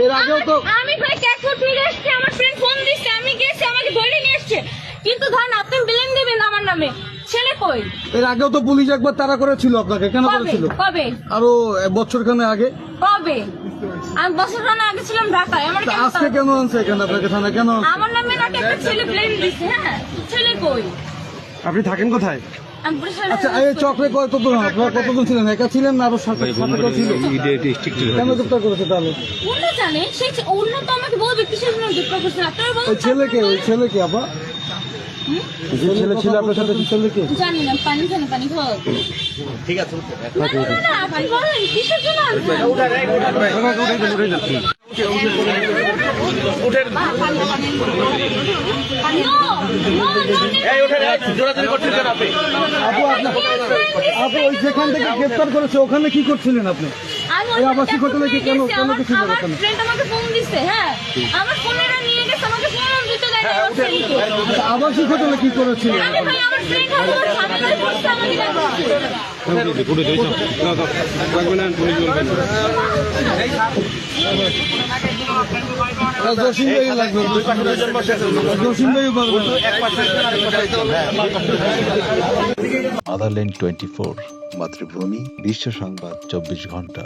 এর আগেও তো আমি ভাই ক্যাশফুড ফিরে এসেছি, আমার ফ্রেন্ড ফোন দিচ্ছে, আমি গেছি, আমাকে ধরে নিয়ে এসছে। কিন্তু ধরেন আপনি বিলেন দিবেন আমার নামে, ছেলে কই? এর আগেও তো পুলিশ একবার তাড়া করেছিল আপনাকে, কেন কবে করেছিল? কবে আরো বছরখানে আগে। কবে? আমি বছর খানে আগে ছিলাম ঢাকায়, আমার তা কেন আজকে কেন আনছে এখানে আপনাকে থানা কেন আনছে? আমার নামে নাকি একটা ছেলে ব্লেম দিচ্ছে। হ্যাঁ, ছেলে কই? আপনি থাকেন কোথায়? আমি বরিশালে আচ্ছা এই চক্রে কতজন আপনারা কতজন ছিলেন? একা ছিলেন না আরো সাথে কেউ ছিল? কেন গ্রেপ্তার করেছে তাহলে? অন্য জানে, সেই অন্য তো আমাকে বলবে কিসের জন্য গ্রেপ্তার করছেন আপনারা বলুন। ওই ছেলেকে আপা যে ছেলে ছিল আপনার সাথে ছেলেকে জানি না, পানি খানে পানি খাও। ঠিক আছে, না আপনি বলেন কিসের জন্য আসবেন? আপু ওই যেখান থেকে গ্রেপ্তার করেছে ওখানে কি করছিলেন আপনি? এই আবাসিক হোটেলে কি কেন কি ছিল আমার ওখানে? ফ্রেন্ড আমাকে ফোন দিছে। হ্যাঁ, আমার ফোনেরা নিয়ে গেছে, আমাকে ফোন দিতে দেয় না আমার ফ্রেন্ডকে। আচ্ছা, আবাসিক হোটেলে কি করেছিলেন? আমি ভাই আমার ফ্রেন্ড আমার সামনে বসে আমাকে ডাকছে। জসিম ভাই লাগবে, জসিম ভাই পারবেন। আদারল্যান্ড 24 মাতৃভূমি বিশ্ব সংবাদ 24 ঘন্টা।